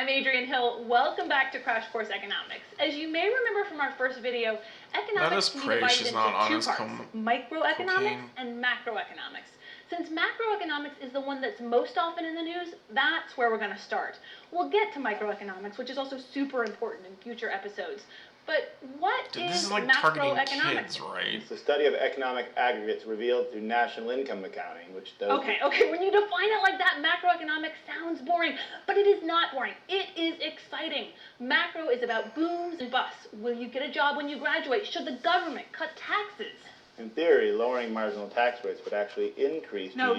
I'm Adrienne Hill. Welcome back to Crash Course Economics. As you may remember from our first video, economics can be divided into two parts, microeconomics and macroeconomics. Since macroeconomics is the one that's most often in the news, that's where we're going to start. We'll get to microeconomics, which is also super important in future episodes. But what is like macroeconomics? Kids, right? It's the study of economic aggregates revealed through national income accounting, which does... Okay, when you define it like that, macroeconomics sounds boring, but it is not boring. It is exciting. Macro is about booms and busts. Will you get a job when you graduate? Should the government cut taxes? In theory, lowering marginal tax rates would actually increase No.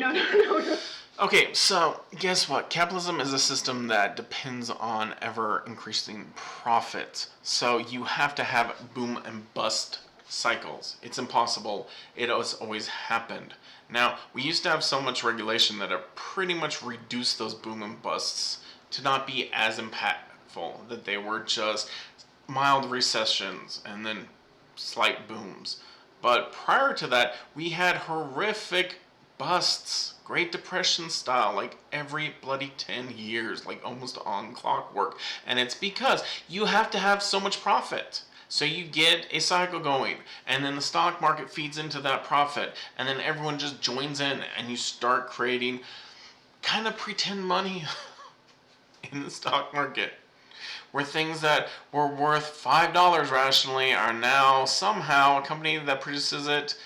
Okay, so guess what? Capitalism is a system that depends on ever increasing profit. So you have to have boom and bust cycles. It's impossible. It has always happened. Now, we used to have so much regulation that it pretty much reduced those boom and busts to not be as impactful, that they were just mild recessions and then slight booms. But prior to that, we had horrific busts, Great Depression style, like every bloody 10 years, like almost on clockwork. And it's because you have to have so much profit. So you get a cycle going, and then the stock market feeds into that profit, and then everyone just joins in, and you start creating kind of pretend money in the stock market, where things that were worth $5 rationally are now somehow, a company that produces it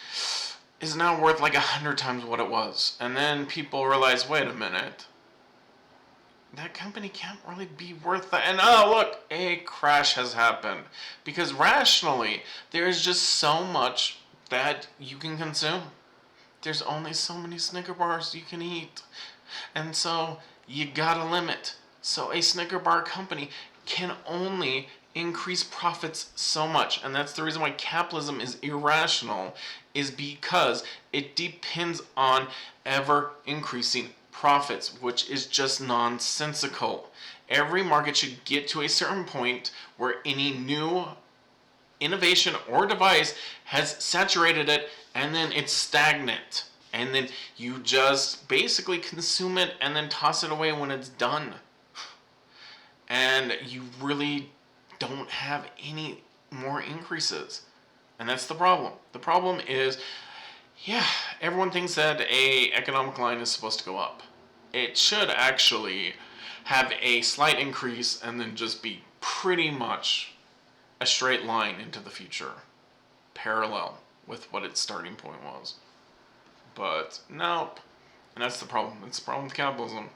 is now worth like 100 times what it was. And then people realize, wait a minute, that company can't really be worth that. And oh, look, a crash has happened. Because rationally, there's just so much that you can consume. There's only so many Snicker bars you can eat. And so you gotta limit. So a Snicker bar company can only increase profits so much. And that's the reason why capitalism is irrational, is because it depends on ever increasing profits, which is just nonsensical. Every market should get to a certain point where any new innovation or device has saturated it, and then it's stagnant. And then you just basically consume it and then toss it away when it's done. And you really don't have any more increases. And that's the problem. The problem is, everyone thinks that a economic line is supposed to go up. It should actually have a slight increase and then just be pretty much a straight line into the future, parallel with what its starting point was. But nope. And that's the problem. It's the problem with capitalism.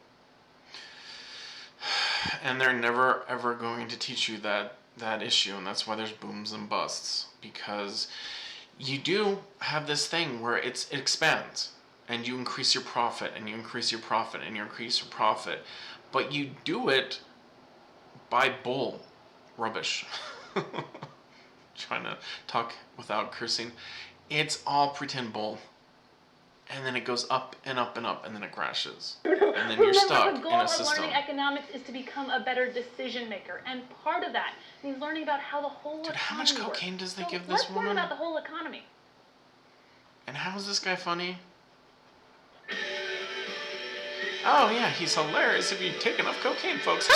And they're never ever going to teach you that issue, and that's why there's booms and busts, because you do have this thing where it expands, and you increase your profit, and you increase your profit, and you increase your profit, but you do it by bull rubbish. Trying to talk without cursing. It's all pretend bull. And then it goes up and up and up, and then it crashes. And then you're stuck in a system. The goal of learning economics is to become a better decision maker, and part of that means learning about how the whole economy how much cocaine does they give this woman? Let's learn about the whole economy. And how is this guy funny? Oh yeah, he's hilarious if you take enough cocaine, folks.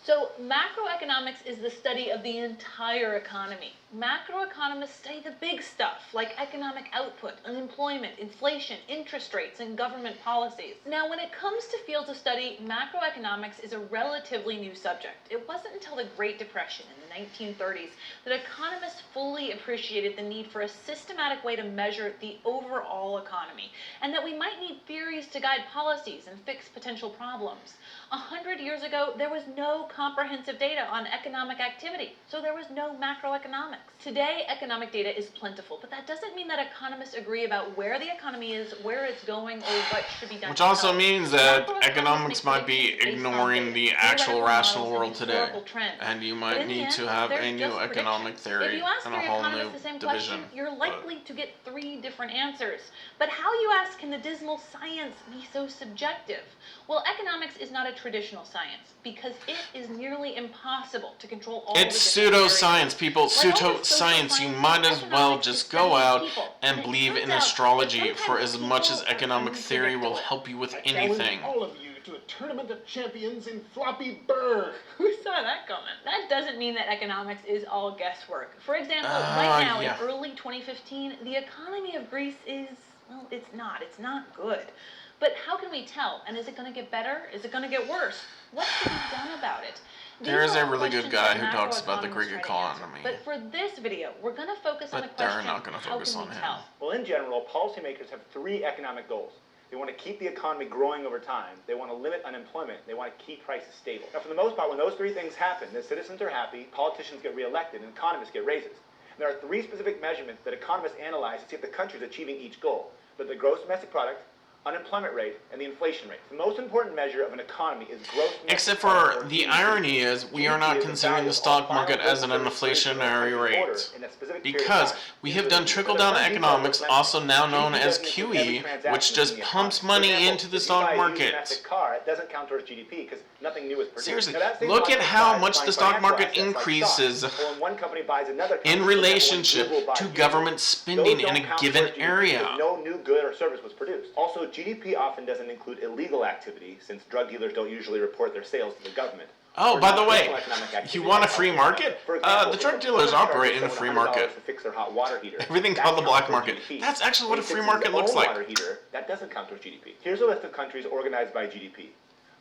So macroeconomics is the study of the entire economy. Macroeconomists study the big stuff, like economic output, unemployment, inflation, interest rates, and government policies. Now, when it comes to fields of study, macroeconomics is a relatively new subject. It wasn't until the Great Depression in the 1930s that economists fully appreciated the need for a systematic way to measure the overall economy, and that we might need theories to guide policies and fix potential problems. 100 years ago, there was no comprehensive data on economic activity, so there was no macroeconomics. Today, economic data is plentiful, but that doesn't mean that economists agree about where the economy is, where it's going, or what should be done. Which also means that economics might be ignoring the actual rational world today. And you might need to have a new economic theory and a whole new division. You're likely to get 3 different answers. But how, you ask, can the dismal science be so subjective? Well, economics is not a traditional science because it is nearly impossible to control all It's the different pseudoscience, people. Pseudoscience. You might as well just go out and believe in astrology for as much as economic theory will help you with anything. All of you to the Tournament of Champions in Floppy Burr. Who saw that coming? That doesn't mean that economics is all guesswork. For example, right now yeah. in early 2015, the economy of Greece is, well, it's not good. But how can we tell? And is it going to get better? Is it going to get worse? What can be done about it? There is These are a all really good questions guy that who talks about the macroeconomists Greek try to economy. answer. But for this video, we're going to focus on the But they're question, not gonna how focus can on we him. tell? Well, in general, policymakers have three economic goals. They want to keep the economy growing over time. They want to limit unemployment. They want to keep prices stable. Now, for the most part, when those three things happen, the citizens are happy, politicians get reelected, and economists get raises. And there are three specific measurements that economists analyze to see if the country is achieving each goal. They're the gross domestic product, unemployment rate, and the inflation rate. The most important measure of an economy is gross domestic Except product, for or the GDP. irony is we are not considering the stock market as an inflationary rate. Because we have done trickle-down economics, also now known as QE, which just pumps money into the stock market. It doesn't count towards GDP because nothing new is produced. Seriously, Now, that same look at logic how applies much to the buying stock financial market assets like increases stocks. Or when one company buys another company, in for example, when relationship Google buys to YouTube, government spending those in don't a count given towards GDP area. because no new good or service was produced. Also, GDP often doesn't include illegal activity since drug dealers don't usually report their sales to the government. Oh, Or by the way, non-personal economic activity you want a like free healthcare. market? For example, The if drug a dealers plumber operate charges in a someone free $100 market. to fix their hot water heater, Everything that called the counts black towards market. GDP. That's actually what a If free it's market his looks own like. water heater, that doesn't count towards GDP. Here's a list of countries organized by GDP.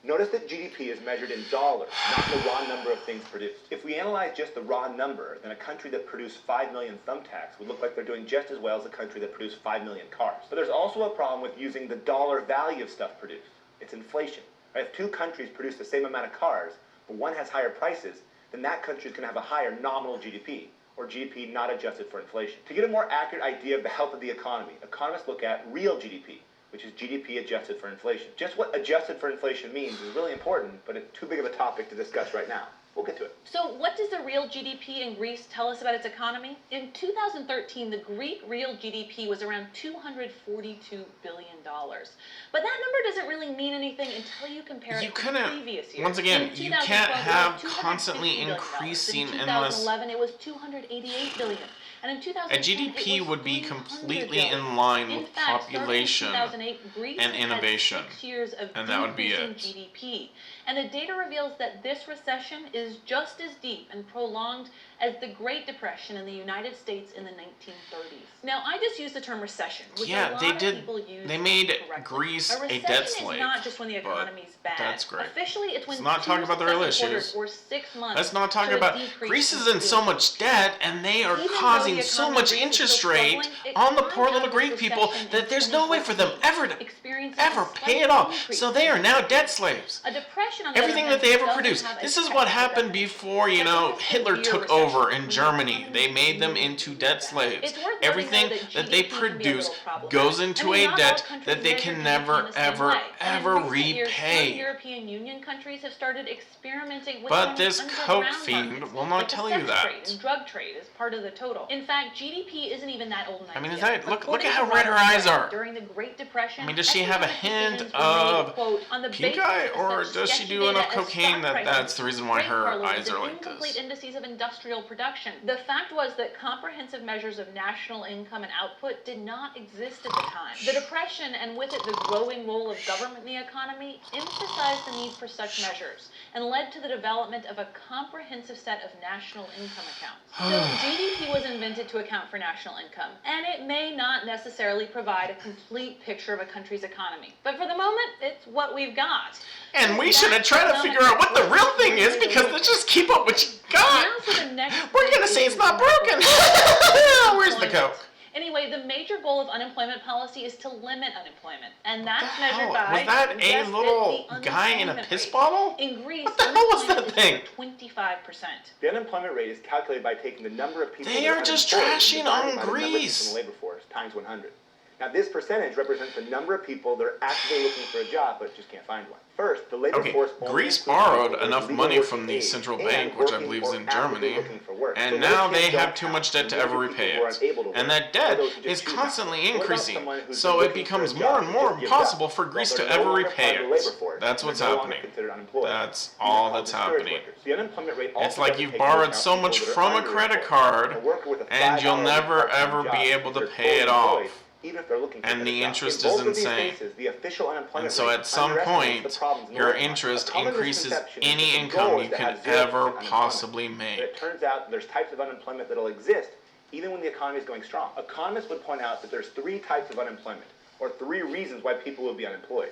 Notice that GDP is measured in dollars, not the raw number of things produced. If we analyze just the raw number, then a country that produced 5 million thumbtacks would look like they're doing just as well as a country that produced 5 million cars. But there's also a problem with using the dollar value of stuff produced. It's inflation. Right? If two countries produce the same amount of cars, but one has higher prices, then that country is going to have a higher nominal GDP, or GDP not adjusted for inflation. To get a more accurate idea of the health of the economy, economists look at real GDP, which is GDP adjusted for inflation. Just what adjusted for inflation means is really important, but it's too big of a topic to discuss right now. We'll get to it. So what does the real GDP in Greece tell us about its economy? In 2013, the Greek real GDP was around $242 billion. But that number doesn't really mean anything until you compare You it to couldn't, previous years. once again, In you 2012, can't it was have $250 constantly billion. increasing In unless 2011, it was $288 billion. And in 2010, a GDP it was would be $300 completely billion. in line In with fact, starting in population 2008, Greece and has had innovation. 6 years of And that would be decreasing it. GDP. And the data reveals that this recession is just as deep and prolonged as the Great Depression in the United States in the 1930s. Now, I just used the term recession, which a Yeah, lot they of did. people use They made incorrectly. Greece a recession debt is slave. not just when the but economy's bad. That's great. Officially, it's when Let's not talk about the real issues. or 6 months. Let's not talk show a about decrease Greece in is in so real much debt, and they are Even though causing the so economy much of Greece is interest still rate struggling, it on the climbed poor out little of Greek this people recession that in there's no way for them 2014, ever to experiencing ever a pay slight it off. increase. So they are now debt slaves. A depression, on the Everything other that they hand, ever doesn't produced. have a This is what technical happened definition. before, Second, Hitler severe took recession, over in when the Germany. economy They made them really into needs debt that. slaves. It's worth noting, Everything though, that they GDP can be a produce little problematic. goes into I mean, a not all debt countries that they measure can GDP never, in the same ever, way. And in ever recent years, some repay. European Union countries have started experimenting with But some this underground coke fiend markets, will not like the tell you sex that. trade and drug trade as part of the total. In fact, GDP isn't even that old an idea. I mean, is that, look According at to how red her Robert eyes Gray, are. During the Great Depression, I mean, does she have a economic hint decisions were made, of quote, on the pink basis eye, of or such does she sketchy do enough data as cocaine stock that prices, that's the reason why grape her carloads, eyes are and like incomplete this? indices of industrial production. The fact was that comprehensive measures of national income and output did not exist at the time. The Depression, and with it the growing role of government in the economy, emphasized the need for such measures and led to the development of a comprehensive set of national income accounts. So GDP was invented to account for national income, and it may not necessarily provide a complete picture of a country's economy. But for the moment, it's what we've got. And we should have tried to figure out what the real thing is, because let's just keep up what you got. Now for the next We're big gonna say it's issue not in broken. macroeconomics. Where's the coke? Anyway, the major goal of unemployment policy is to limit unemployment, and that's the measured hell? by, Was that a guessed it, little the guy in a unemployment piss rate. bottle? In Greece, What the hell was that unemployment thing? is 25%. The unemployment rate is calculated by taking the number of people They that are just unemployed and trashing dividing on by the number of Greece. people in the labor force times 100. Now, this percentage represents the number of people that are actively looking for a job but just can't find one. First, the labor Okay, force only Greece includes borrowed people with enough legal money working from the age central and bank, which I working believe is or in actively Germany, looking for work. and So now those they kids have don't too count. much debt to Those ever are people repay who are it. unable to And work. that debt Or those who just is choose not to. constantly What about increasing, someone who's so been it looking for a becomes job more and and more just gives up? impossible for Well, Greece they're to no ever longer repay part of the labor it. force, That's and what's they're no longer happening. considered unemployed. That's These are all called that's discouraged happening. workers. The unemployment rate also It's like doesn't you've take into borrowed account so much people that from are a credit underemployed. card, A worker with a and you'll $5 never part-time ever job be able to considered pay it fully employed, off. even if they're looking for And a the job. interest In is both of these insane. cases, the official unemployment And so rate at some underestimates point, the problems your normal. interest A common increases misconception is any that the income goal you is to can have 0% ever unemployment. possibly But make. it turns out there's types of unemployment that'll exist even when the economy is going strong. Economists would point out that there's 3 types of unemployment, or 3 reasons why people will be unemployed.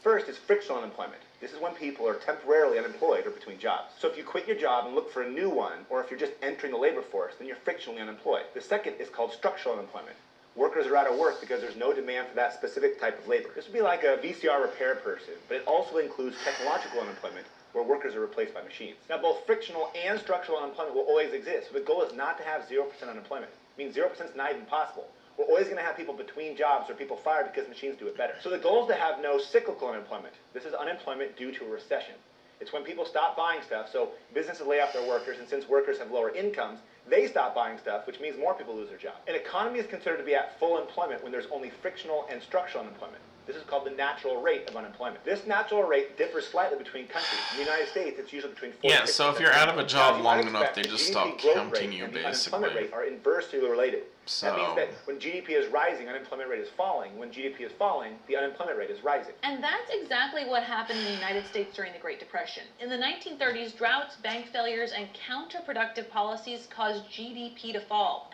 First is frictional unemployment. This is when people are temporarily unemployed or between jobs. So if you quit your job and look for a new one, or if you're just entering the labor force, then you're frictionally unemployed. The second is called structural unemployment. Workers are out of work because there's no demand for that specific type of labor. This would be like a VCR repair person, but it also includes technological unemployment, where workers are replaced by machines. Now, both frictional and structural unemployment will always exist. So the goal is not to have 0% unemployment. It means 0% is not even possible. We're always going to have people between jobs or people fired because machines do it better. So the goal is to have no cyclical unemployment. This is unemployment due to a recession. It's when people stop buying stuff, so businesses lay off their workers, and since workers have lower incomes, they stop buying stuff, which means more people lose their job. An economy is considered to be at full employment when there's only frictional and structural unemployment. This is called the natural rate of unemployment. This natural rate differs slightly between countries. In the United States, it's usually between 4 Yeah, and 6%. so if you're out of a job Now, as you might long enough, expect, they the just GDP stop growth counting rate you, and the unemployment basically. rate are inversely related. That means So- that when GDP is rising, unemployment rate is falling. When GDP is falling, the unemployment rate is rising. And that's exactly what happened in the United States during the Great Depression. In the 1930s, droughts, bank failures, and counterproductive policies caused GDP to fall.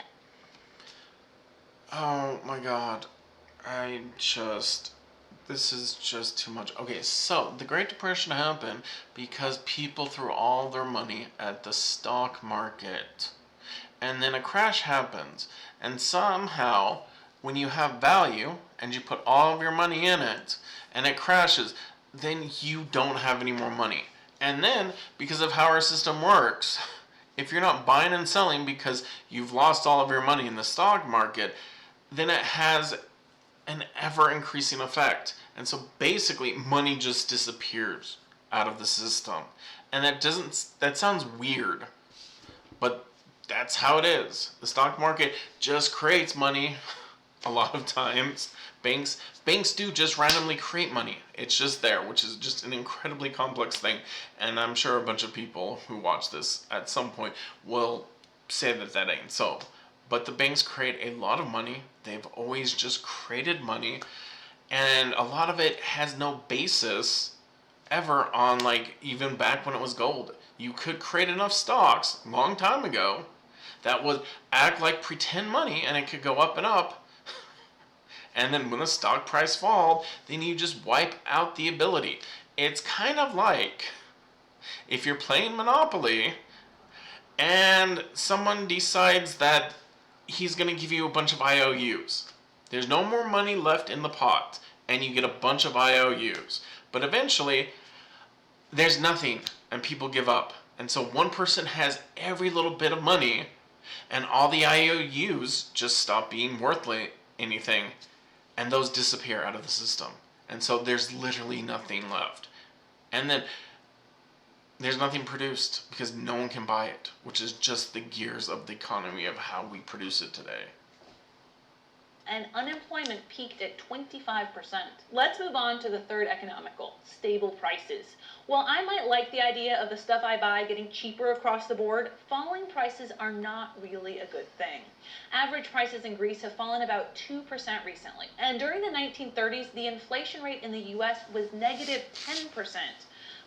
Oh my god. This is just too much. Okay, so the Great Depression happened because people threw all their money at the stock market. And then a crash happens. And somehow, when you have value and you put all of your money in it and it crashes, then you don't have any more money. And then, because of how our system works, if you're not buying and selling because you've lost all of your money in the stock market, then it has an ever increasing effect. And so basically money just disappears out of the system. And that sounds weird, but that's how it is. The stock market just creates money a lot of times. Banks do just randomly create money. It's just there, which is just an incredibly complex thing. And I'm sure a bunch of people who watch this at some point will say that that ain't so. But the banks create a lot of money. They've always just created money. And a lot of it has no basis ever on, like, even back when it was gold. You could create enough stocks a long time ago that would act like pretend money, and it could go up and up. And then when the stock price falls, then you just wipe out the ability. It's kind of like if you're playing Monopoly and someone decides that he's going to give you a bunch of IOUs. There's no more money left in the pot, and you get a bunch of IOUs. But eventually, there's nothing, and people give up. And so one person has every little bit of money, and all the IOUs just stop being worth anything, and those disappear out of the system. And so there's literally nothing left. And then there's nothing produced because no one can buy it, which is just the gears of the economy of how we produce it today. And unemployment peaked at 25%. Let's move on to the third economic goal, stable prices. While I might like the idea of the stuff I buy getting cheaper across the board, falling prices are not really a good thing. Average prices in Greece have fallen about 2% recently. And during the 1930s, the inflation rate in the US was negative 10%.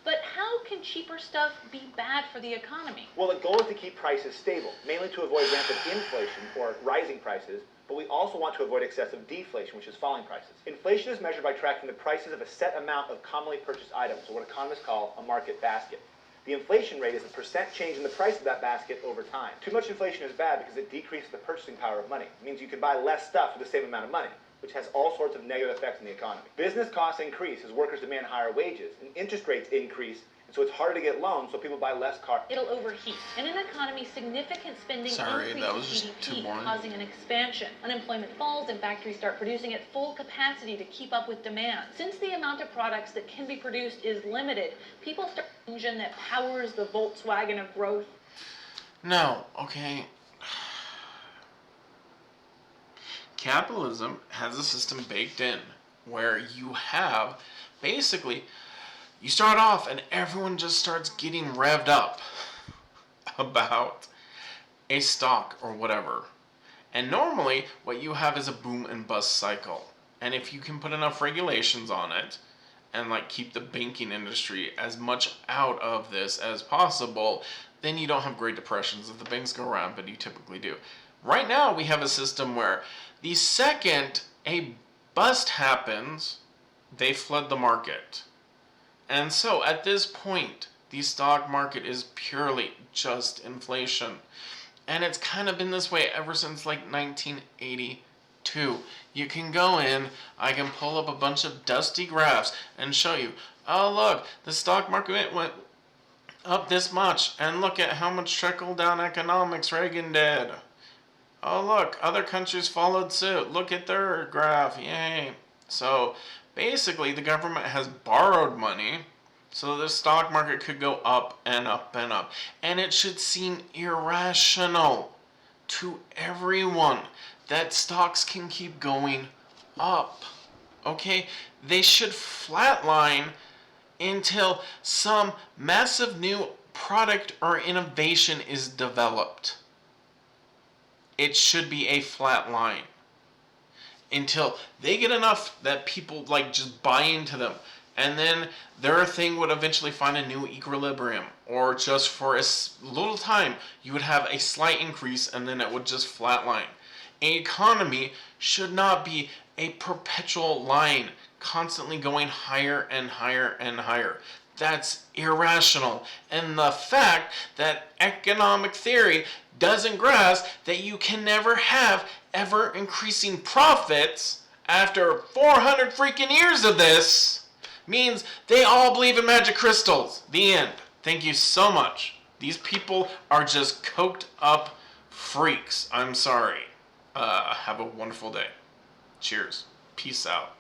But how can cheaper stuff be bad for the economy? Well, the goal is to keep prices stable, mainly to avoid rampant inflation or rising prices, but we also want to avoid excessive deflation, which is falling prices. Inflation is measured by tracking the prices of a set amount of commonly purchased items, or what economists call a market basket. The inflation rate is the percent change in the price of that basket over time. Too much inflation is bad because it decreases the purchasing power of money. It means you can buy less stuff for the same amount of money, which has all sorts of negative effects on the economy. Business costs increase as workers demand higher wages, and interest rates increase, and so it's harder to get loans, so people buy less cars. It'll overheat. In an economy, significant spending That was increases just too GDP, boring. causing an expansion. Unemployment falls and factories start producing at full capacity to keep up with demand. Since the amount of products that can be produced is limited, people start an engine that powers the Volkswagen of growth. No, okay. Capitalism has a system baked in where you have basically, you start off and everyone just starts getting revved up about a stock or whatever. And normally, what you have is a boom and bust cycle. And if you can put enough regulations on it, and like keep the banking industry as much out of this as possible, then you don't have Great Depressions if the banks go around, but you typically do. Right now, we have a system where the second a bust happens, they flood the market. And so at this point, the stock market is purely just inflation. And it's kind of been this way ever since like 1982. You can go in, I can pull up a bunch of dusty graphs and show you, oh look, the stock market went up this much, and look at how much trickle down economics Reagan did. Oh look, other countries followed suit. Look at their graph, yay. So basically the government has borrowed money so the stock market could go up and up and up. And it should seem irrational to everyone that stocks can keep going up. Okay? They should flatline until some massive new product or innovation is developed. It should be a flat line until they get enough that people like just buy into them, and then their thing would eventually find a new equilibrium, or just for a little time you would have a slight increase and then it would just flatline. An economy should not be a perpetual line constantly going higher and higher and higher. That's irrational. And the fact that economic theory doesn't grasp that you can never have ever increasing profits after 400 freaking years of this means they all believe in magic crystals. The end. Thank you so much. These people are just coked up freaks. I'm sorry. Have a wonderful day. Cheers. Peace out.